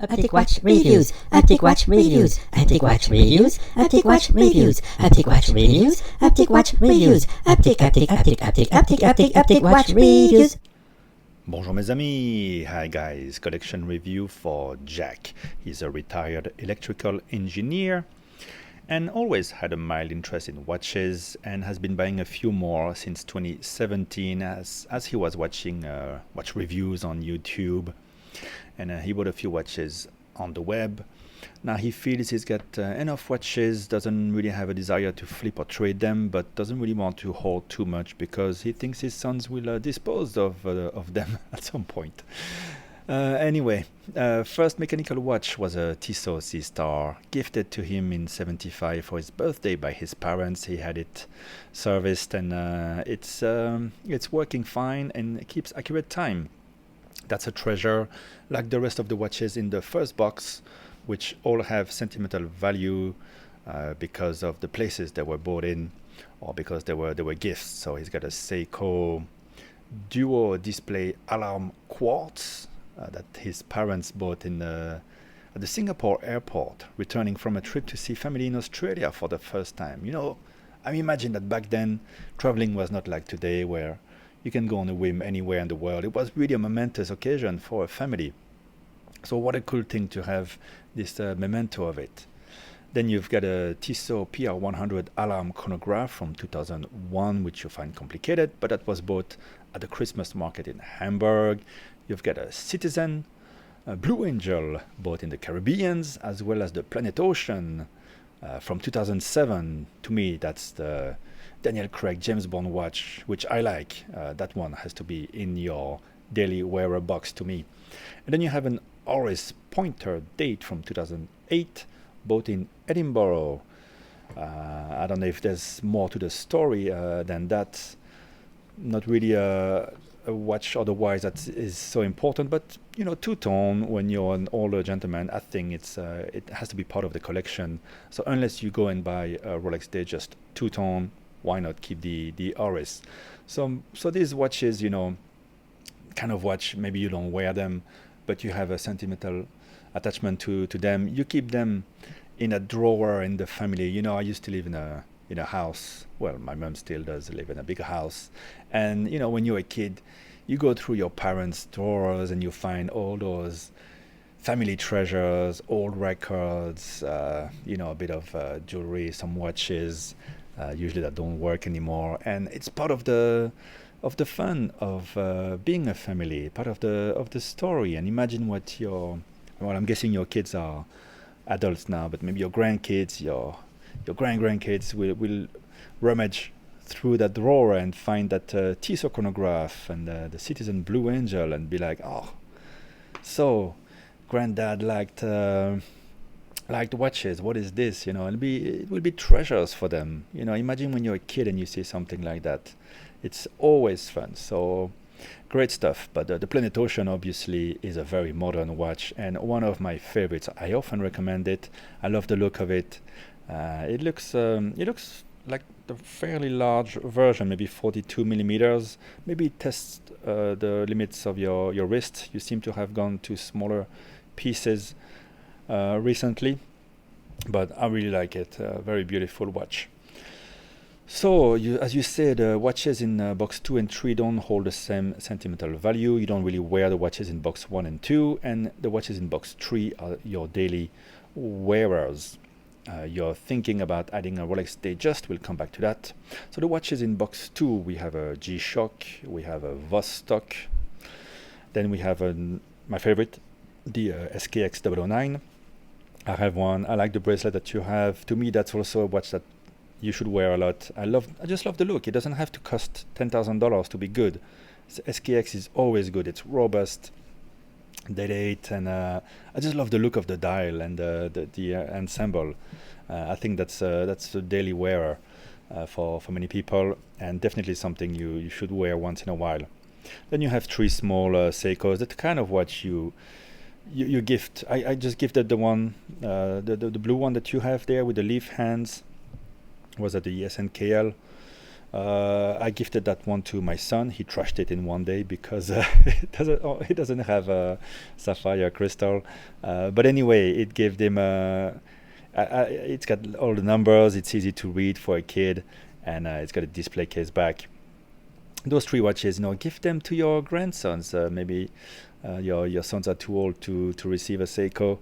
Uptick Watch Reviews, Uptick Watch Reviews, Uptick Watch Reviews, Uptick Watch Reviews, Uptick Watch Reviews, Uptick Watch Reviews, Uptick Watch Reviews. Bonjour mes amis, hi guys, collection review for Jack. He's a retired electrical engineer and always had a mild interest in watches and has been buying a few more since 2017 as he was watching watch reviews on YouTube, and he bought a few watches on the web. Now he feels he's got enough watches, doesn't really have a desire to flip or trade them, but doesn't really want to hold too much because he thinks his sons will dispose of them at some point. Anyway, first mechanical watch was a Tissot C-Star, gifted to him in '75 for his birthday by his parents. He had it serviced and it's working fine and keeps accurate time. That's a treasure, like the rest of the watches in the first box, which all have sentimental value because of the places they were bought in or because they were gifts. So he's got a Seiko duo display alarm quartz that his parents bought at the Singapore airport, returning from a trip to see family in Australia for the first time. You know, I imagine that back then traveling was not like today, where you can go on a whim anywhere in the world. It was really a momentous occasion for a family. So what a cool thing to have this memento of it. Then you've got a Tissot PR100 alarm chronograph from 2001, which you find complicated, but that was bought at the Christmas market in Hamburg. You've got a Citizen, a Blue Angel, bought in the Caribbean, as well as the Planet Ocean from 2007. To me, that's the Daniel Craig James Bond watch, which I like. That one has to be in your daily wearer box to me. And then you have an Oris Pointer date from 2008, bought in Edinburgh. I don't know if there's more to the story than that. Not really a watch otherwise that is so important, but you know, two-tone when you're an older gentleman, I think it has to be part of the collection. So unless you go and buy a Rolex Datejust two-tone, why not keep the Oris? So these watches, you know, kind of watch, maybe you don't wear them, but you have a sentimental attachment to them. You keep them in a drawer in the family. You know, I used to live in a house. Well, my mom still does live in a big house. And, you know, when you're a kid, you go through your parents' drawers and you find all those family treasures, old records, you know, a bit of jewelry, some watches, usually that don't work anymore. And it's part of the fun of being a family, part of the story. And imagine what I'm guessing your kids are adults now, but maybe your grandkids, your grandkids will rummage through that drawer and find that Tissot chronograph and the Citizen Blue Angel and be like, oh, so granddad liked watches. What is this? You know, it will be treasures for them. You know, imagine when you're a kid and you see something like that. It's always fun. So great stuff. But the Planet Ocean obviously is a very modern watch and one of my favorites. I often recommend it. I love the look of it. It looks like the fairly large version, maybe 42 millimeters. Maybe it tests the limits of your wrist. You seem to have gone to smaller pieces recently, but I really like it. Very beautiful watch. So, as you said, watches in box 2 and 3 don't hold the same sentimental value. You don't really wear the watches in box 1 and 2, and the watches in box 3 are your daily wearers. You're thinking about adding a Rolex Datejust, we'll come back to that. So the watches in box 2, we have a G-Shock, we have a Vostok, then we have my favorite, the SKX 009. I have one. I like the bracelet that you have. To me, that's also a watch that you should wear a lot. I just love the look. It doesn't have to cost $10,000 to be good. SKX is always good. It's robust, date, and I just love the look of the dial and the ensemble. I think that's a daily wearer for many people, and definitely something you should wear once in a while. Then you have 3 small Seikos. That's kind of what you gift. I just gifted the one, the blue one that you have there with the leaf hands. Was at the SNKL I gifted that one to my son. He trashed it in one day because it doesn't have a sapphire crystal. But anyway, it gave him it's got all the numbers. It's easy to read for a kid, and it's got a display case back. Those 3 watches, give them to your grandsons. Maybe your sons are too old to receive a Seiko,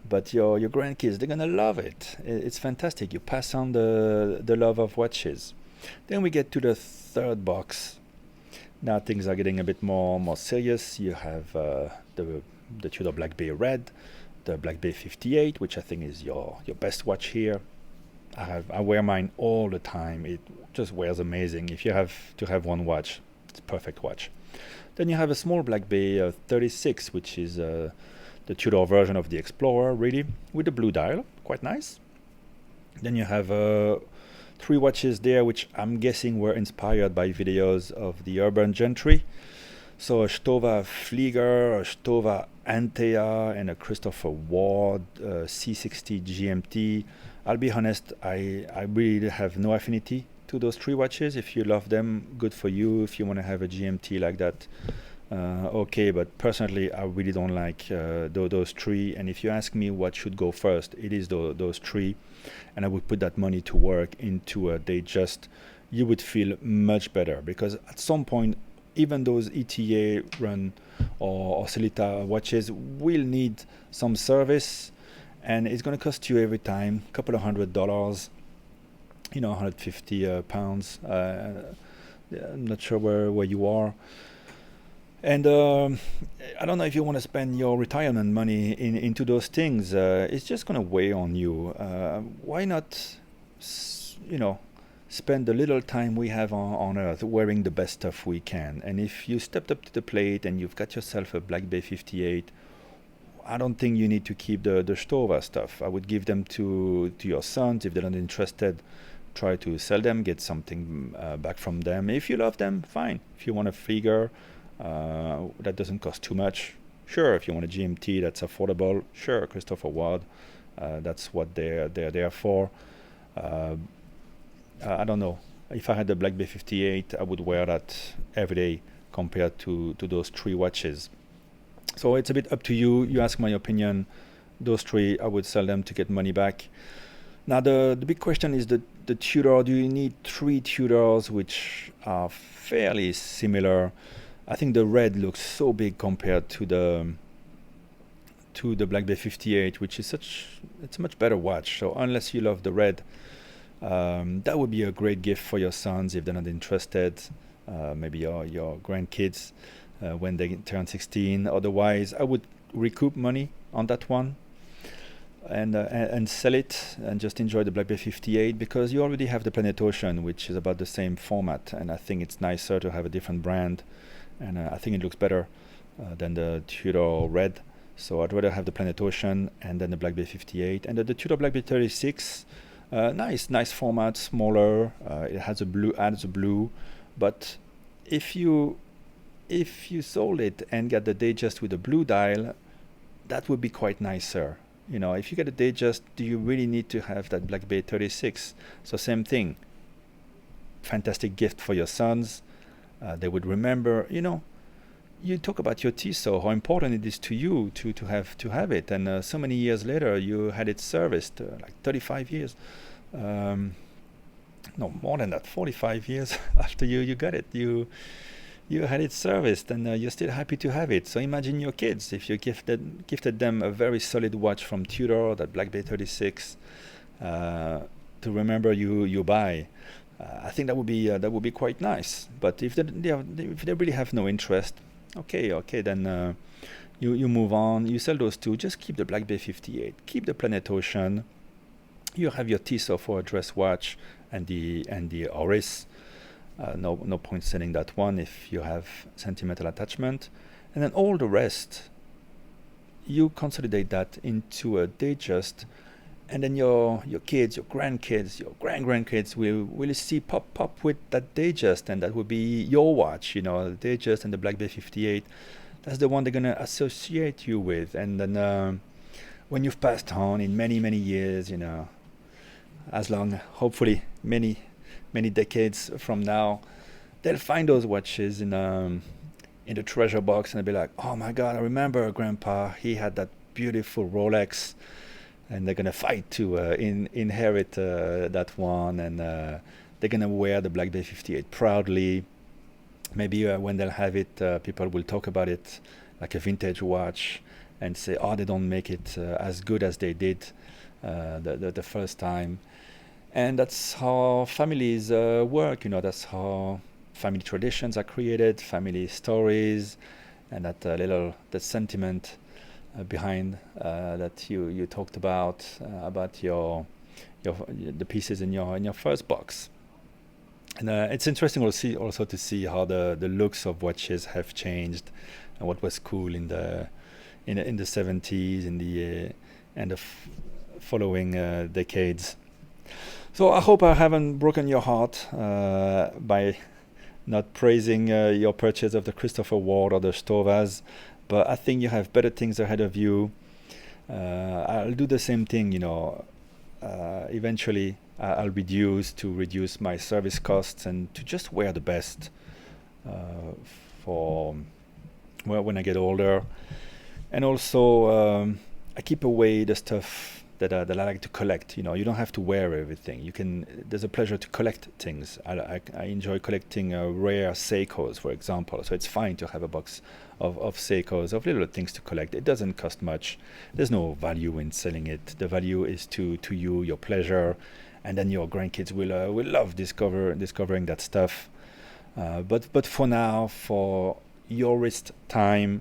but your grandkids, they're gonna love it. It's fantastic. You pass on the love of watches. Then we get to the third box. Now things are getting a bit more serious. You have the Tudor Black Bay Red, the Black Bay 58, which I think is your best watch here. I wear mine all the time. It just wears amazing. If you have to have one watch, it's a perfect watch. Then you have a small Black Bay 36, which is the Tudor version of the Explorer, really, with a blue dial, quite nice. Then you have 3 watches there, which I'm guessing were inspired by videos of the urban gentry. So a Stowa Flieger, a Stowa Antea, and a Christopher Ward C60 GMT. I'll be honest, I really have no affinity to those 3 watches. If you love them, good for you. If you want to have a GMT like that, okay. But personally, I really don't like those 3. And if you ask me what should go first, it is those 3. And I would put that money to work into a Datejust. You would feel much better, because at some point, even those ETA run or Celita watches will need some service, and it's going to cost you every time a couple of $100, 150 pounds. I'm not sure where you are. And I don't know if you want to spend your retirement money into those things. It's just going to weigh on you. Why not, spend the little time we have on Earth wearing the best stuff we can? And if you stepped up to the plate and you've got yourself a Black Bay 58, I don't think you need to keep the Stowa stuff. I would give them to your sons. If they're not interested, try to sell them, get something back from them. If you love them, fine. If you want a Flieger, that doesn't cost too much, sure. If you want a GMT that's affordable, sure. Christopher Ward, that's what they're there for. I don't know. If I had the Black Bay 58, I would wear that every day compared to those 3 watches. So it's a bit up to you. You ask my opinion. Those 3, I would sell them to get money back. Now the big question is the Tudor. Do you need 3 Tudors which are fairly similar? I think the red looks so big compared to the Black Bay 58, which is it's a much better watch. So unless you love the red, that would be a great gift for your sons if they're not interested. Maybe your grandkids when they turn 16. Otherwise, I would recoup money on that one and sell it and just enjoy the Black Bay 58, because you already have the Planet Ocean, which is about the same format, and I think it's nicer to have a different brand. And I think it looks better than the Tudor Red. So I'd rather have the Planet Ocean and then the Black Bay 58. And the Tudor Black Bay 36, nice format, smaller. It adds a blue. But if you sold it and got the Datejust with a blue dial, that would be quite nicer. If you get a Datejust, do you really need to have that Black Bay 36? So same thing. Fantastic gift for your sons. They would remember, you talk about your Tissot, how important it is to you to have it, and so many years later you had it serviced, like 35 years, no, more than that, 45 years after you got it, you had it serviced, and you're still happy to have it. So imagine your kids, if you gifted them a very solid watch from Tudor, that Black Bay 36, to remember you buy. I think that would be quite nice. But if they really have no interest, okay, then you move on. You sell those 2. Just keep the Black Bay 58. Keep the Planet Ocean. You have your Tissot for a dress watch and the Oris. No point selling that one if you have sentimental attachment. And then all the rest, you consolidate that into a Datejust. And then your kids, your grandkids, your grandkids will see pop with that Datejust, and that will be your watch, the Datejust and the Black Bay 58. That's the one they're gonna associate you with. And then when you've passed on in many years, as long, hopefully, many many decades from now, they'll find those watches in the treasure box, and they'll be like, "Oh my God, I remember Grandpa. He had that beautiful Rolex," and they're gonna fight to inherit that one, and they're gonna wear the Black Bay 58 proudly. Maybe when they'll have it, people will talk about it like a vintage watch and say, "Oh, they don't make it as good as they did the first time." And that's how families work. That's how family traditions are created, family stories, and that sentiment behind that you talked about the pieces in your first box. And it's interesting also to see how the looks of watches have changed, and what was cool in the 70s, and the following decades. So I hope I haven't broken your heart by not praising your purchase of the Christopher Ward or the Stovaz, but I think you have better things ahead of you. I'll do the same thing, eventually I'll reduce my service costs and to just wear the best for when I get older. And also I keep away the stuff that I like to collect. You don't have to wear everything. There's a pleasure to collect things. I enjoy collecting rare Seikos, for example. So it's fine to have a box of Seikos, of little things to collect. It doesn't cost much. There's no value in selling it. The value is to you, your pleasure, and then your grandkids will love discovering that stuff. But for now, for your wrist time,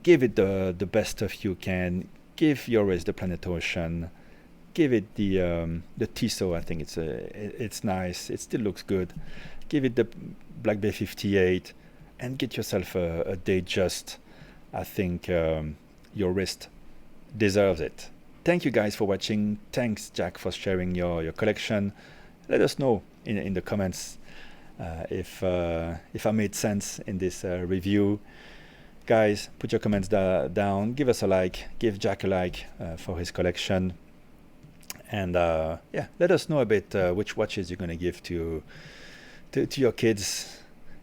give it the best stuff you can. Give your wrist the Planet Ocean. Give it the Tissot. I think it's nice. It still looks good. Give it the Black Bay 58, and get yourself a Datejust. I think your wrist deserves it. Thank you guys for watching. Thanks, Jack, for sharing your collection. Let us know in the comments if I made sense in this review. Guys, put your comments down. Give us a like. Give Jack a like for his collection. And let us know a bit which watches you're going to give to your kids,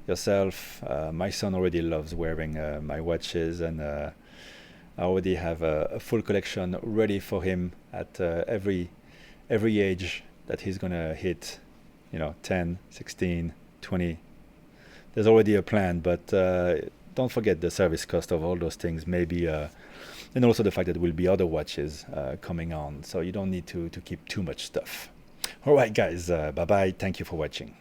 yourself. My son already loves wearing my watches, and I already have a full collection ready for him at every age that he's going to hit, 10, 16, 20. There's already a plan, but don't forget the service cost of all those things, maybe, and also the fact that there will be other watches coming on, so you don't need to keep too much stuff. All right, guys, bye-bye. Thank you for watching.